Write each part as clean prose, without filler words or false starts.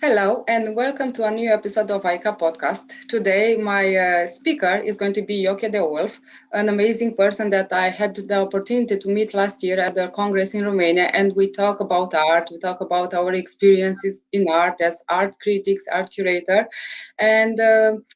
Hello and welcome to a new episode of AICA podcast. Today, my speaker is going to be Joke de Wolf, an amazing person that I had the opportunity to meet last year at the Congress in Romania. And we talk about art, we talk about our experiences in art as art critics, art curator. And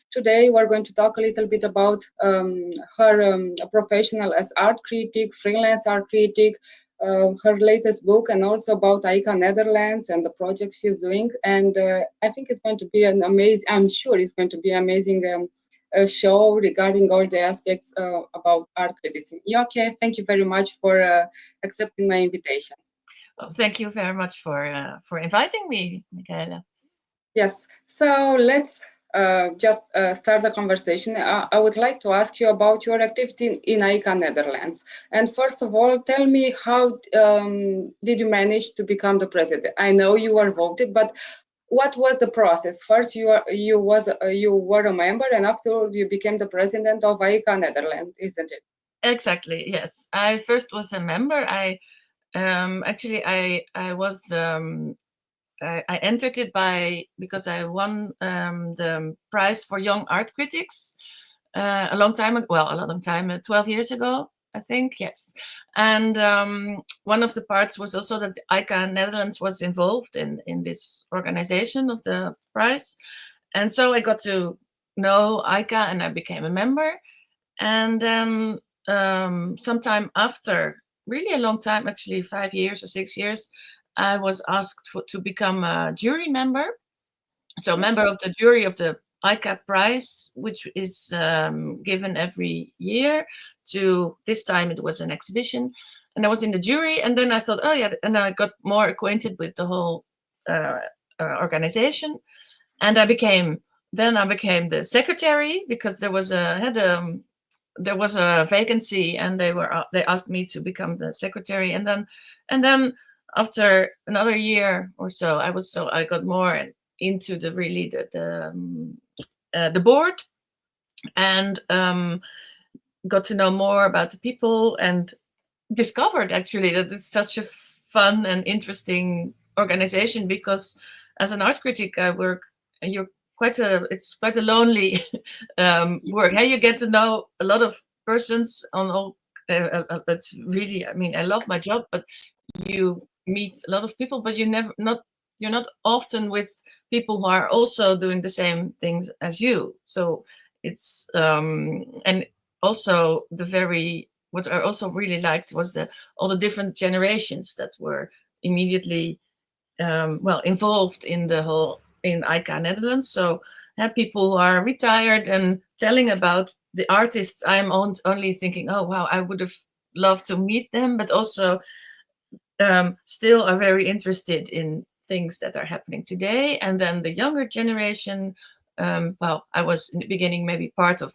today, we're going to talk a little bit about her professional as art critic, freelance art critic, her latest book, and also about AICA Netherlands and the project she's doing. And I think it's going to be an amazing, I'm sure it's going to be amazing show regarding all the aspects about art criticism. Joke, thank you very much for accepting my invitation. Well, thank you very much for inviting me, Mihaela. Yes, so let's just start the conversation. I would like to ask you about your activity in AICA Netherlands. And first of all, tell me how did you manage to become the president? I know you were voted, but what was the process? First, you were a member, and afterwards you became the president of AICA Netherlands, isn't it? Exactly. Yes, I first was a member. I was I entered it because I won the prize for young art critics a long time ago. Well, a long time, 12 years ago, I think. Yes, and one of the parts was also that AICA Netherlands was involved in this organization of the prize, and so I got to know AICA and I became a member. And then sometime after, really a long time, actually 5 years or 6 years, I was asked to become a jury member. So, member of the jury of the AICA Prize, which is given every year. To this time, it was an exhibition, and I was in the jury. And then I thought, oh yeah, and I got more acquainted with the whole organization, and I became the secretary because there was a vacancy, and they asked me to become the secretary. And then after another year or so, I got more into the board, and got to know more about the people, and discovered actually that it's such a fun and interesting organization, because as an art critic I work, and it's quite a lonely work. How you get to know a lot of persons on all. That's really, I mean, I love my job, but you meet a lot of people, but you're not often with people who are also doing the same things as you. So it's and also what I also really liked was all the different generations that were immediately involved in the whole in AICA Netherlands. So people who are retired and telling about the artists. I'm only thinking, oh wow, I would have loved to meet them, but also still are very interested in things that are happening today. And then the younger generation, I was in the beginning maybe part of,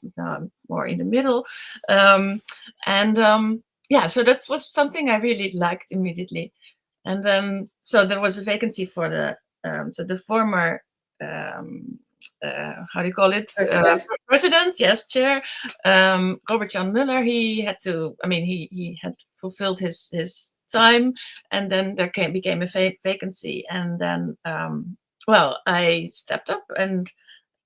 more in the middle. So that was something I really liked immediately. And then, so there was a vacancy for the former, how do you call it? President, yes, chair, Robert-Jan Muller. He had to, I mean, he had fulfilled his time, and then there became a vacancy. And then, I stepped up, and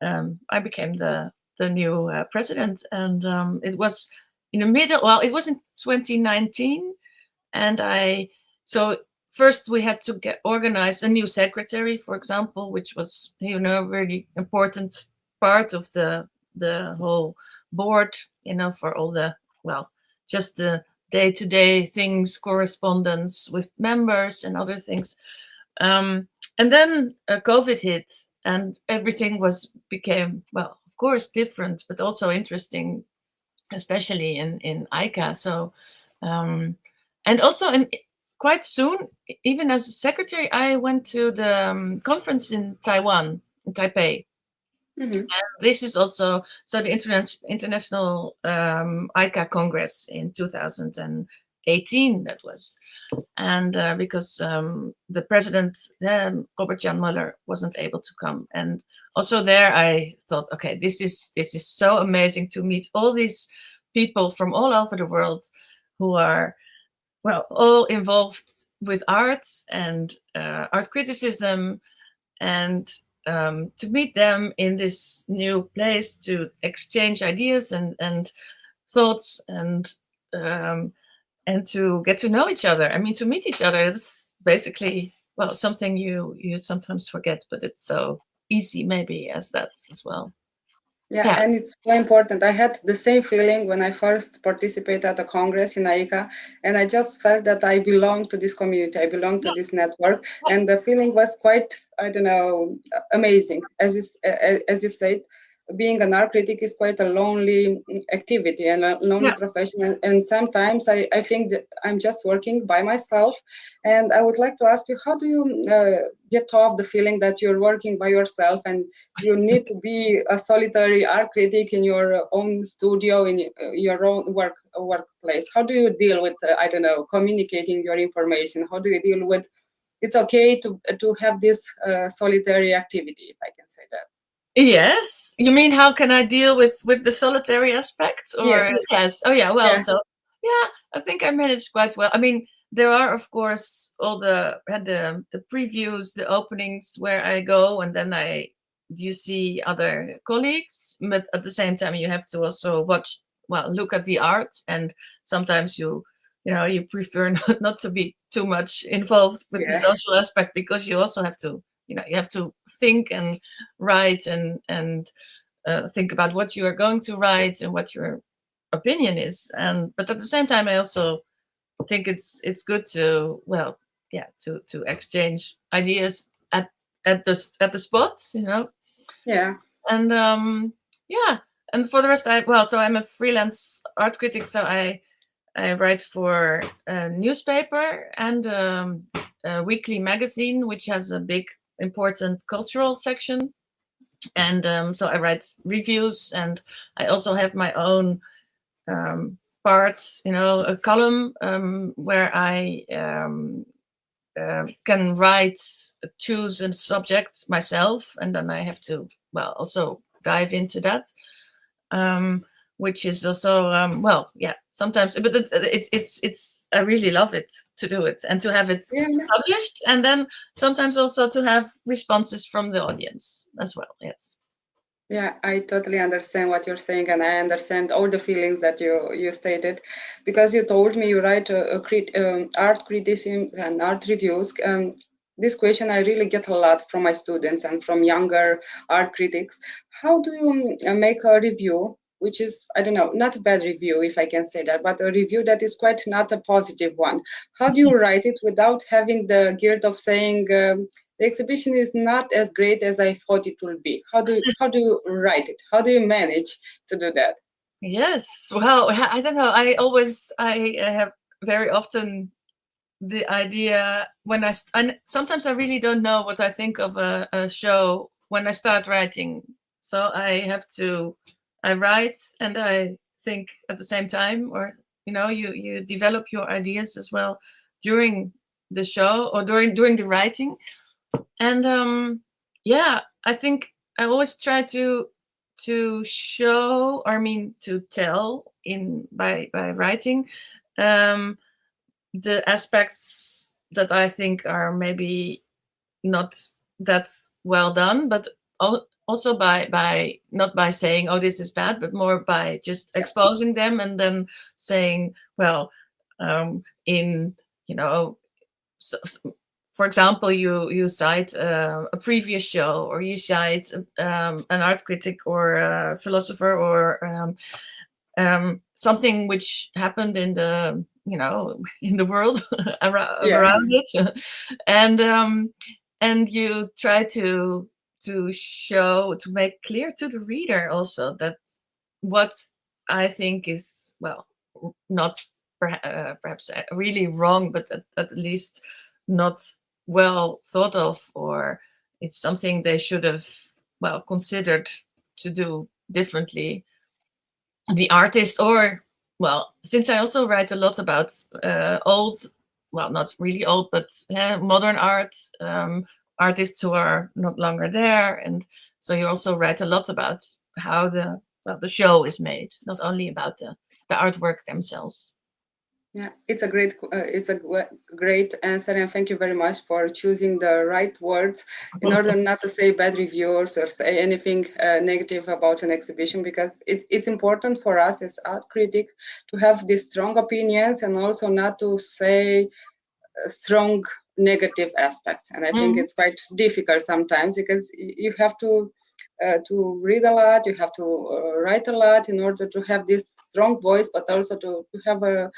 I became the new president. And it was in the middle, it was in 2019. And so first we had to organize a new secretary, for example, which was, a really important part of the whole board, for all the, just the day-to-day things, correspondence with members and other things. And then COVID hit, and everything became, of course, different, but also interesting, especially in AICA. So, and also, quite soon, even as a secretary, I went to the conference in Taiwan, in Taipei. Mm-hmm. This is also the International AICA Congress in 2018. That was, and because the president, Robert-Jan Muller, wasn't able to come, and also there I thought, okay, this is so amazing to meet all these people from all over the world who are, all involved with art and art criticism. and to meet them in this new place, to exchange ideas and thoughts, and to get to know each other. I mean, to meet each other, it's basically, well, something you sometimes forget, but it's so easy maybe as that as well. Yeah, Yeah. and it's so important. I had the same feeling when I first participated at the Congress in AICA, and I just felt that I belong to this community, I belong to Yes. this network, and the feeling was quite, I don't know, amazing. As you said, being an art critic is quite a lonely activity and a lonely Yeah. profession, and sometimes I think that I'm just working by myself. And I would like to ask you, how do you get off the feeling that you're working by yourself and you need to be a solitary art critic in your own studio, in your own workplace? How do you deal with, I don't know, communicating your information? How do you deal with, it's okay to have this solitary activity, if I can say that? Yes. You mean how can I deal with the solitary aspect? Or Yes. yes. Oh yeah. Well, Yeah. so yeah, I think I managed quite well. I mean, there are of course all the previews, the openings where I go, and then you see other colleagues, but at the same time you have to also watch, well, look at the art, and sometimes you prefer not to be too much involved with the Yeah. social aspect, because you also have to, you have to think and write and think about what you are going to write and what your opinion is. And but at the same time I also think it's good to, well, yeah, to exchange ideas at the spot, Yeah. and yeah. And for the rest, so I'm a freelance art critic, so I write for a newspaper and a weekly magazine which has a big important cultural section. And so I write reviews, and I also have my own part, a column where I can choose a subject myself, and then I have to, well, also dive into that, which is also, well, yeah, sometimes, but it's I really love it to do it and to have it Yeah. published, and then sometimes also to have responses from the audience as well. Yes. Yeah, I totally understand what you're saying, and I understand all the feelings that you stated, because you told me you write art criticism and art reviews. This question I really get a lot from my students and from younger art critics. How do you make a review, which is, I don't know, not a bad review, if I can say that, but a review that is quite not a positive one? How do you write it without having the guilt of saying, the exhibition is not as great as I thought it will be? How do you write it? How do you manage to do that? Yes. Well, I don't know. I have very often the idea when and sometimes I really don't know what I think of a show when I start writing. So I write and I think at the same time, or you develop your ideas as well during the show or during the writing. And yeah, I think I always try to show, or I mean to tell in by writing, um, the aspects that I think are maybe not that well done, but also by not by saying, oh, this is bad, but more by just exposing them and then saying, well, in you know so, for example, you cite a previous show, or you cite an art critic or a philosopher, or something which happened in the in the world Yeah, around it, and you try to make clear to the reader also that what I think is, well, not perhaps really wrong, but at least not well thought of, or it's something they should have, well, considered to do differently. The artist, or, well, since I also write a lot about old, well, not really old, but modern art, artists who are not longer there, and so you also write a lot about how the show is made, not only about the artwork themselves. Yeah, it's a great answer, and thank you very much for choosing the right words in order not to say bad reviews or say anything negative about an exhibition, because it's important for us as art critic to have these strong opinions and also not to say strong negative aspects. And I think Mhm. it's quite difficult sometimes because you have to read a lot, you have to write a lot in order to have this strong voice, but also to have a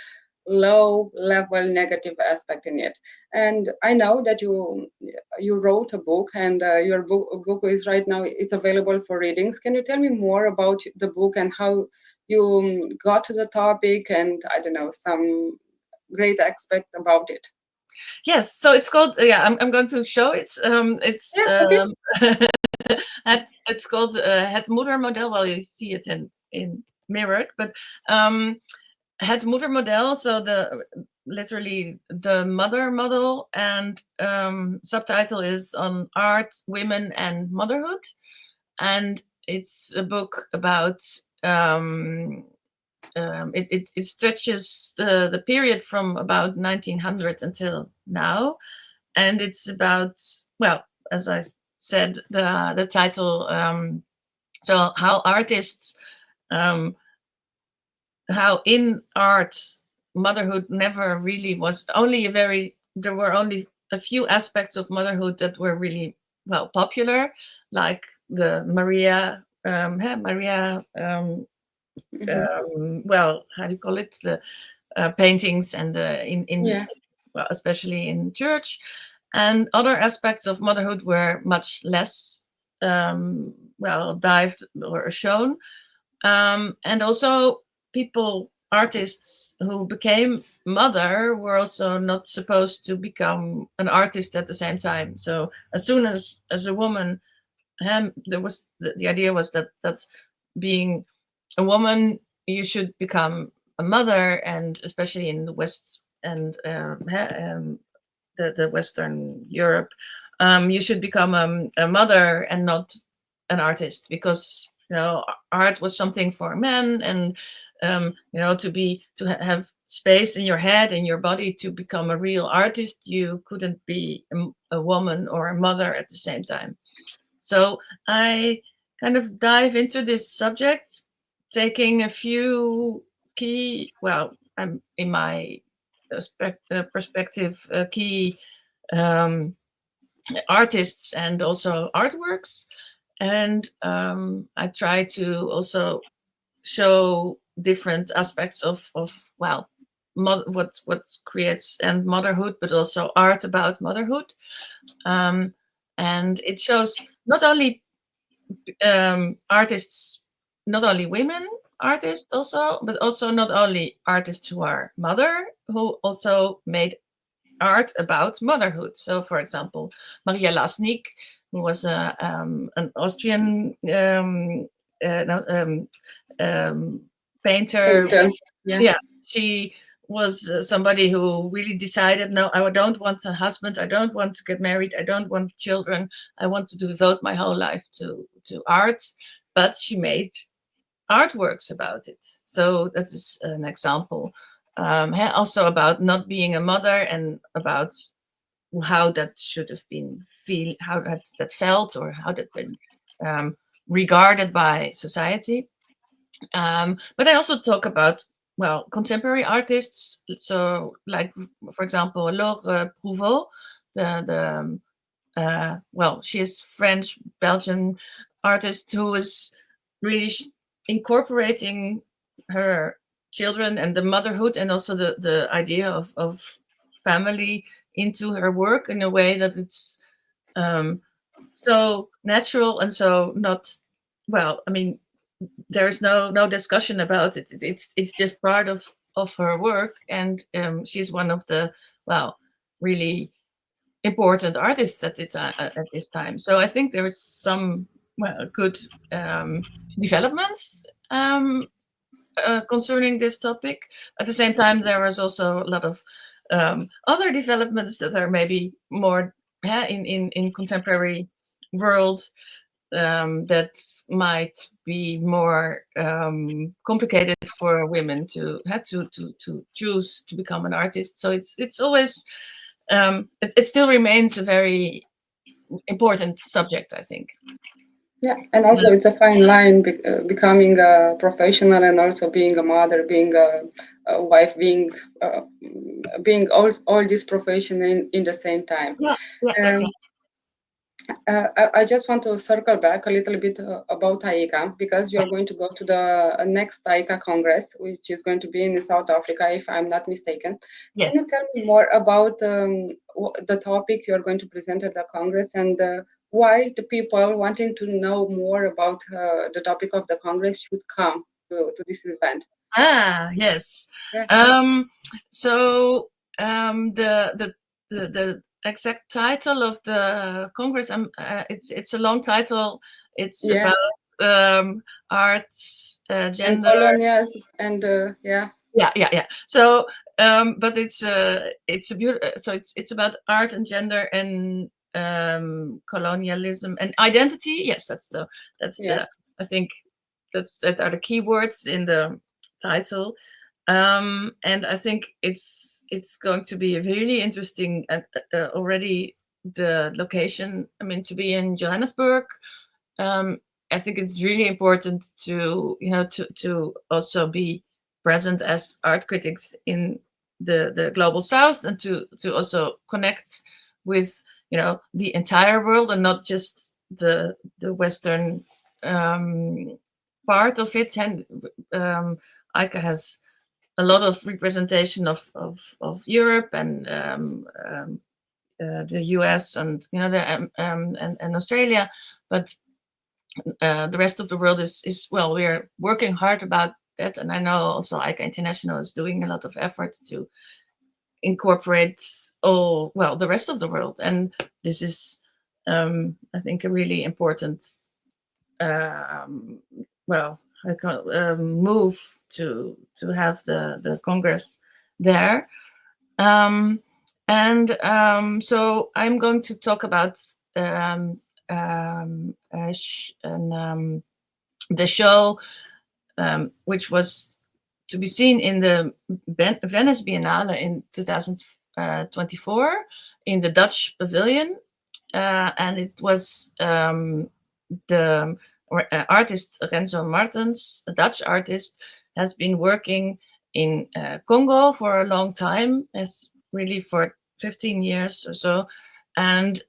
low level negative aspect in it. And I know that you wrote a book, and your book is right now, it's available for readings. Can you tell me more about the book and how you got to the topic, and I don't know, some great aspect about it? Yes, so it's called. Yeah, I'm going to show it. It's Yeah, okay. it's called Het Moedermodel. Well, you see it in mirrored, but um, Het Moedermodel. So the literally the mother model, and subtitle is on art, women, and motherhood, and it's a book about. It stretches the period from about 1900 until now, and it's about, well, as I said, the title, so how artists, um, how in art motherhood never really was, only a very, there were only a few aspects of motherhood that were really, well, popular, like the Maria, Maria, Hmm. well, how do you call it, the paintings, and the in Yeah. well, especially in church, and other aspects of motherhood were much less, well, dived or shown, and also people, artists who became mother were also not supposed to become an artist at the same time. So as soon as a woman, there was the idea was that being a woman, you should become a mother, and especially in the West, and the Western Europe, you should become a mother and not an artist, because art was something for men, and have space in your head and your body to become a real artist, you couldn't be a woman or a mother at the same time. So I kind of dive into this subject, taking a few key, well, in my perspective, key um, artists and also artworks. And I try to also show different aspects of, well, what creates and motherhood, but also art about motherhood. Um, and it shows not only artists, not only women artists also, but also not only artists who are mother, who also made art about motherhood. So, for example, Maria Lasnik, who was an Austrian no, painter. Painter. Yeah. Yeah, she was somebody who really decided, no, I don't want a husband, I don't want to get married, I don't want children, I want to devote my whole life to art. But she made artworks about it. So that is an example. Also about not being a mother, and about how that should have been how that felt, or how that been um, regarded by society. But I also talk about, well, contemporary artists. So, like, for example, Laure Prouveau, well, she is French Belgian artist who is really incorporating her children and the motherhood, and also the idea of family into her work in a way that it's um, so natural, and so not, well, I mean, there's no discussion about it. It's just part of her work, and she's one of the, well, really important artists at this time. So I think there is some, well, good developments concerning this topic. At the same time, there is also a lot of other developments that are maybe more in contemporary world, that might be more complicated for women to have to choose to become an artist. So it's always it still remains a very important subject, I think. Yeah, and also it's a fine line becoming a professional and also being a mother, being a wife, being all this profession in the same time. Yeah. I just want to circle back a little bit about AICA, because we are going to go to the next AICA Congress, which is going to be in South Africa, if I'm not mistaken. Yes. Can you tell me more about the topic you are going to present at the Congress, and why the people wanting to know more about the topic of the Congress should come to this event? Yes. Yeah. So the exact title of the Congress, it's a long title. It's about art, gender, and colonialism, and yeah. So but it's a beautiful, so it's about art and gender and colonialism and identity. Yes, that's the I think that are the key words in the title. And I think it's going to be really interesting. Already the location, I mean, to be in Johannesburg, I think it's really important to to also be present as art critics in the global south, and to also connect with the entire world and not just the western part of it. And AICA has a lot of representation of Europe and the US and and Australia, but the rest of the world is well, we are working hard about that, and I know also AICA International is doing a lot of effort to incorporate the rest of the world, and this is I think a really important move to have the Congress there. So I'm going to talk about the show, which was to be seen in the Venice Biennale in 2024 in the Dutch Pavilion, and it was the artist Renzo Martens, a Dutch artist, has been working in Congo for a long time, as really for 15 years or so, and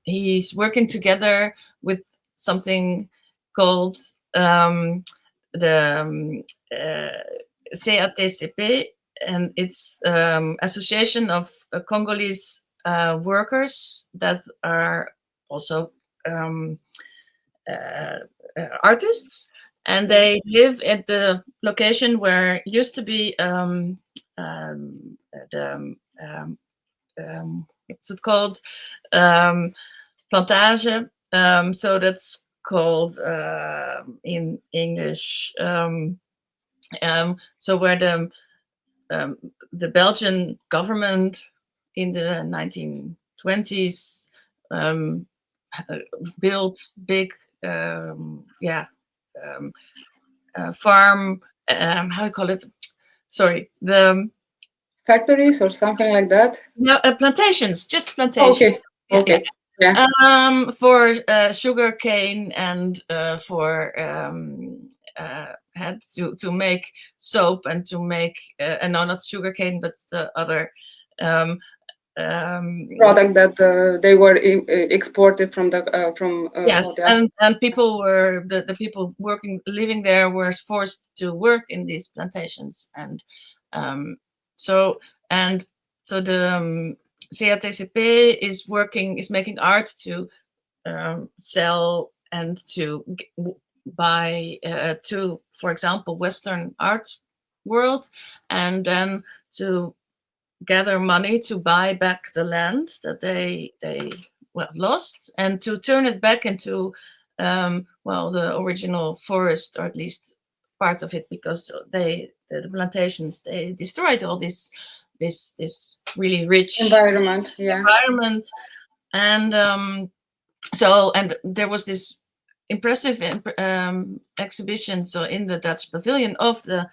he's working together with something called the CATCP, and it's Association of Congolese workers that are also artists, and they live at the location where used to be what's it called, plantage. So that's called in English. So where the Belgian government in the 1920s built big farm, how you call it? Sorry, the factories or something like that. No, plantations, just plantations. Okay. Yeah. For sugar cane and for had to make soap and to make and no, not sugar cane, but the other product that they were exported from the yes, South and people were the people living there were forced to work in these plantations, and so the CATCP is making art to sell and to buy to, for example, Western art world, and then to gather money to buy back the land that they lost, and to turn it back into the original forest, or at least part of it, because the plantations, they destroyed all this really rich environment. And so, and there was this impressive exhibition, so in the Dutch pavilion, of the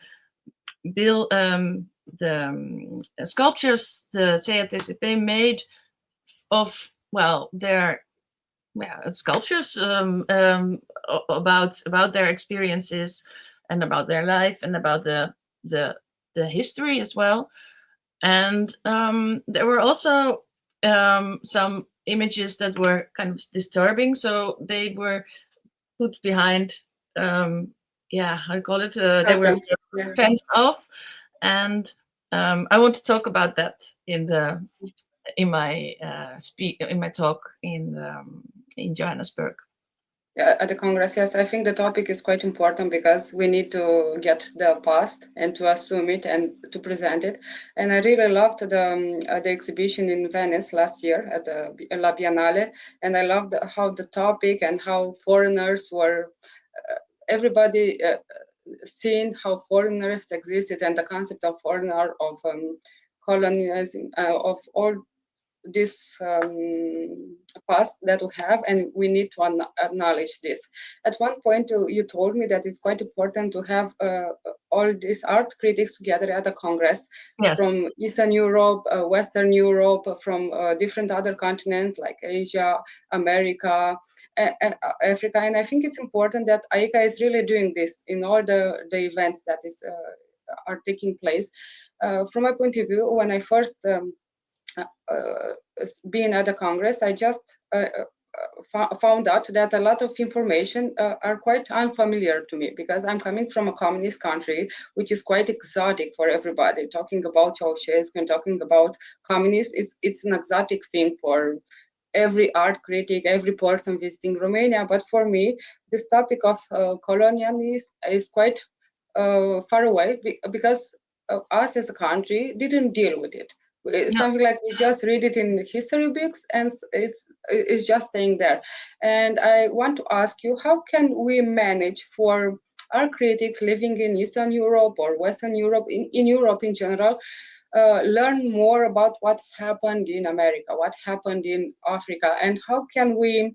sculptures the CATCP made of, well, their sculptures about their experiences and about their life and about the history as well. And there were also some images that were kind of disturbing, so they were put behind how you call it, they were fenced off. And I want to talk about that in my talk in Johannesburg. At the Congress, yes, I think the topic is quite important because we need to get the past and to assume it and to present it. And I really loved the exhibition in Venice last year at the La Biennale, and I loved how the topic and how foreigners were, everybody seeing how foreigners existed and the concept of foreigner, of colonialism, of all this past that we have, and we need to acknowledge this. At one point, you told me that it's quite important to have all these art critics together at a Congress. Yes. From Eastern Europe, Western Europe, from different other continents like Asia, America, and Africa. And I think it's important that AICA is really doing this in all the events that are taking place. From my point of view, when I first being at the Congress, I just found out that a lot of information are quite unfamiliar to me, because I'm coming from a communist country, which is quite exotic for everybody. Talking about Ceausescu and talking about communists, it's an exotic thing for every art critic, every person visiting Romania. But for me, this topic of colonialism is quite far away, because us as a country didn't deal with it. Something like we just read it in history books, and it's just staying there. And I want to ask you, how can we manage for our critics living in Eastern Europe or Western Europe, in Europe in general, learn more about what happened in America, what happened in Africa, and how can we,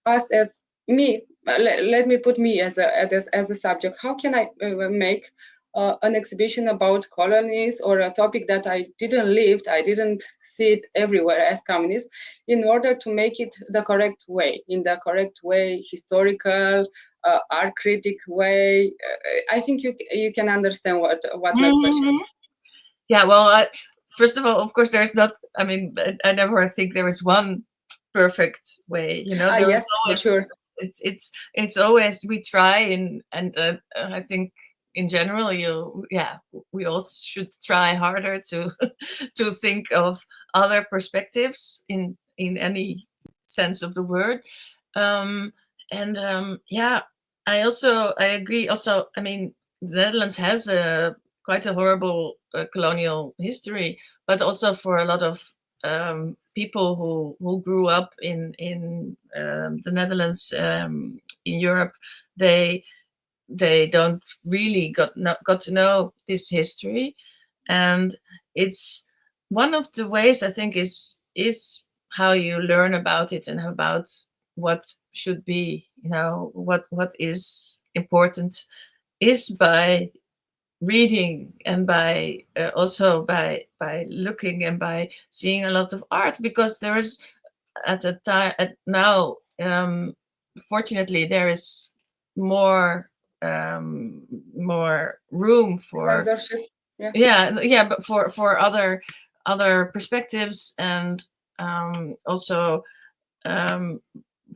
us as me, let me put me as a subject, how can I make an exhibition about colonies, or a topic that I didn't live, I didn't see it everywhere as communist, in order to make it the correct way, in the correct way, historical, art critic way. I think you can understand what my question is. Yeah, well, first of all, of course, there's not, I mean, I never think there is one perfect way, there yes, is always, for sure. It's always, we try, and I think in general, we all should try harder to to think of other perspectives in any sense of the word. I agree. Also, I mean, the Netherlands has quite a horrible colonial history, but also for a lot of people who grew up in the Netherlands, in Europe, they don't really got to know this history. And it's one of the ways, I think, is how you learn about it and about what should be, what is important, is by reading, and by also by looking and by seeing a lot of art, because there is now fortunately there is more room for censorship. But for other perspectives, and also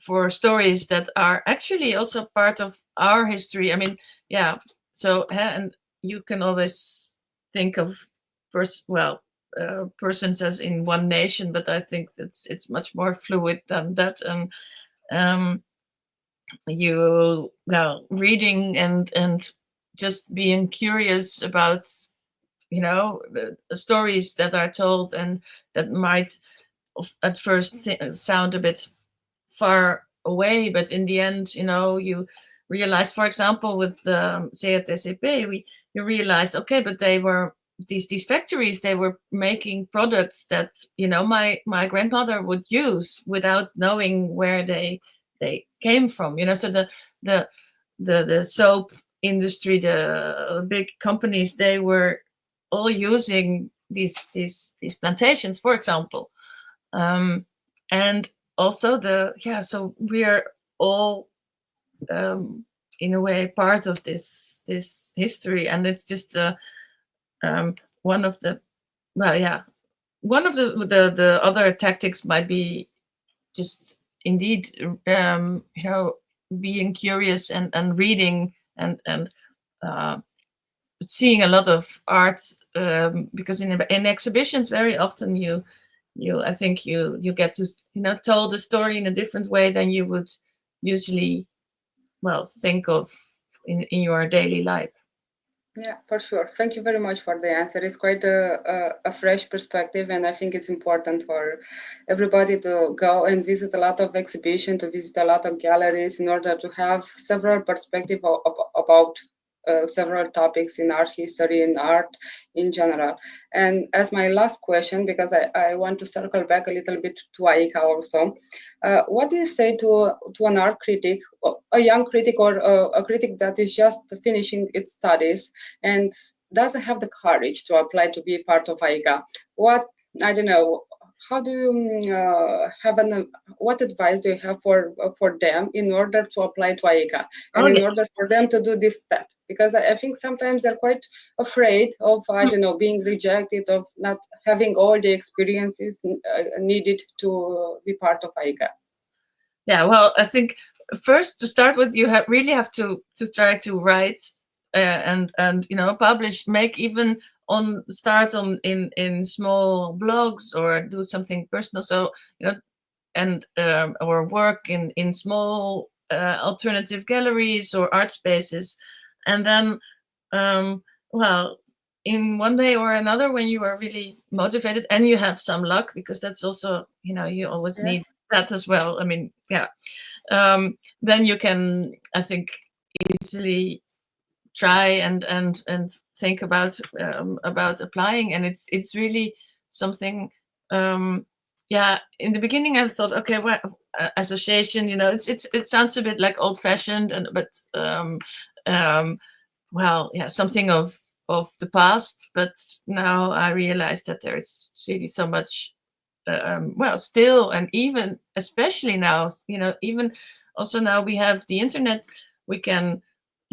for stories that are actually also part of our history. I mean, so and you can always think of persons as in one nation, but I think it's much more fluid than that. And reading and just being curious about the stories that are told, and that might at first sound a bit far away, but in the end, you realize, for example, with CATCP, you realize, okay, but they were these factories, they were making products that my grandmother would use without knowing where they they came from. So the soap industry, the big companies, they were all using these plantations, for example, and also so we are all in a way part of this history, and it's just one of the one of the other tactics might be just indeed being curious and reading and seeing a lot of art, because in exhibitions very often you I think you get to tell the story in a different way than you would usually think of in your daily life. Yeah, for sure. Thank you very much for the answer. It's quite a fresh perspective, and I think it's important for everybody to go and visit a lot of exhibitions, to visit a lot of galleries in order to have several perspectives about several topics in art history and art in general. And as my last question, because I want to circle back a little bit to AICA also, what do you say to an art critic, a young critic or a critic that is just finishing its studies and doesn't have the courage to apply to be part of AICA? I don't know, how do you what advice do you have for them in order to apply to AICA and in order for them to do this step? Because I think sometimes they're quite afraid of, I don't know, being rejected, of not having all the experiences needed to be part of AICA. Yeah, well, I think first, to start with, you really have to try to write and publish, make even start in small blogs or do something personal. So and or work in small alternative galleries or art spaces, and then in one way or another, when you are really motivated and you have some luck, because that's also you always need that as well. I mean, then you can, I think, easily try and think about applying, and it's really something. In the beginning, I thought, okay, well, association, it sounds a bit like old-fashioned, but something of the past. But now I realize that there is really so much. Still, and even especially now, even also now we have the internet. You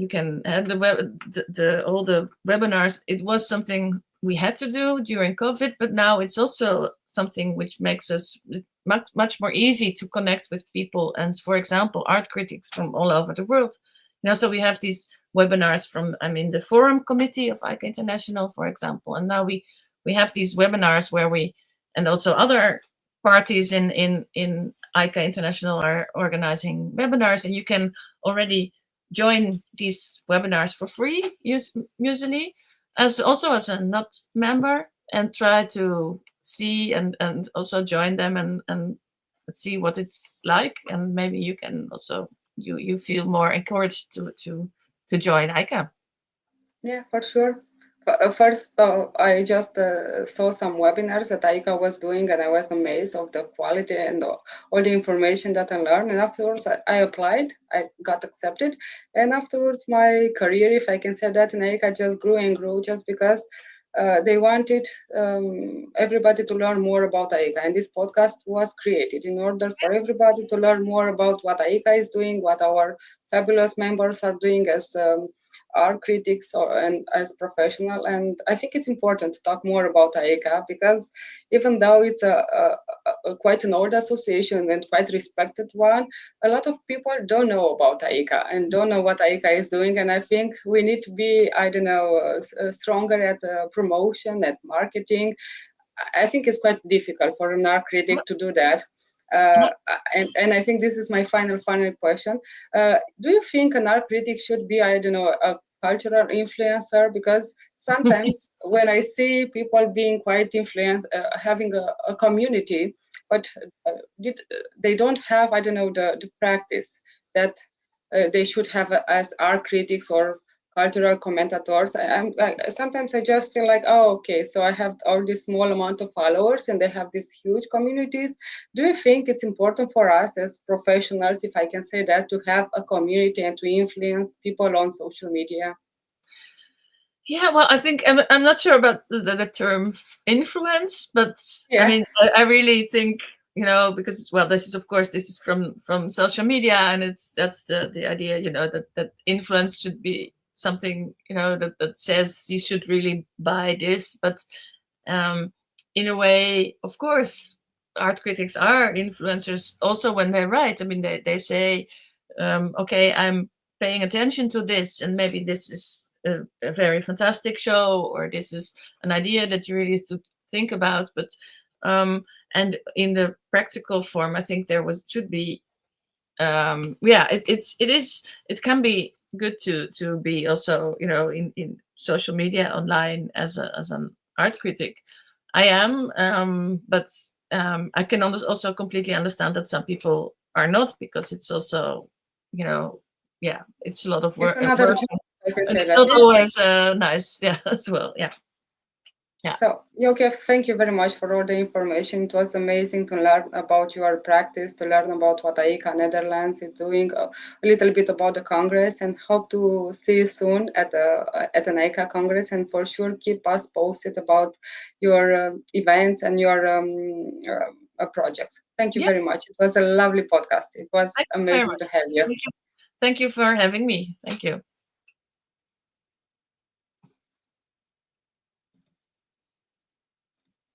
can have all the webinars. It was something we had to do during COVID, but now it's also something which makes us much more easy to connect with people. And for example, art critics from all over the world. So we have these webinars from, the Forum Committee of AICA International, for example, and now we have these webinars where and also other parties in AICA International are organizing webinars, and you can already join these webinars for free, usually, as a not member, and try to see and also join them and see what it's like, and maybe you can also you feel more encouraged to join AICA. Yeah, for sure. First, I just saw some webinars that AICA was doing, and I was amazed of the quality and all the information that I learned. And afterwards, I applied, I got accepted. And afterwards, my career, if I can say that, in AICA just grew and grew, just because they wanted everybody to learn more about AICA. And this podcast was created in order for everybody to learn more about what AICA is doing, what our fabulous members are doing as art critics and as professional. And I think it's important to talk more about AICA, because even though it's a quite an old association and quite respected one, a lot of people don't know about AICA and don't know what AICA is doing. And I think we need to be, stronger at promotion, at marketing. I think it's quite difficult for an art critic to do that. And I think this is my final question. Do you think an art critic should be, a cultural influencer? Because sometimes when I see people being quite influenced, having a community, but they don't have, the practice that they should have as art critics, or cultural commentators. I'm like, sometimes I just feel like, oh, okay, so I have all this small amount of followers and they have these huge communities. Do you think it's important for us as professionals, if I can say that, to have a community and to influence people on social media? Yeah, well, I think I'm not sure about the term influence, but I mean, Yes. I really think, because, well, this is, of course, this is from social media, and that's the idea, that influence should be something, that says you should really buy this. But um, in a way, of course, art critics are influencers also when they write. I mean, they say, okay, I'm paying attention to this, and maybe this is a very fantastic show, or this is an idea that you really to think about. But and in the practical form, I think there should be yeah, it can be good to be also, in social media online as an art critic. I am, but I can also completely understand that some people are not, because it's also, you know yeah, it's a lot of It's work, another job, I can and say it's that. not Yeah. always nice, yeah, as well, yeah, yeah. So, Joke, thank you very much for all the information. It was amazing to learn about your practice, to learn about what AICA Netherlands is doing, a little bit about the Congress, and hope to see you soon at an AICA Congress. And for sure, keep us posted about your events and your projects. Thank you Yeah, very much. It was a lovely podcast. It was thank you very amazing much. to have you. Thank you for having me. Thank you.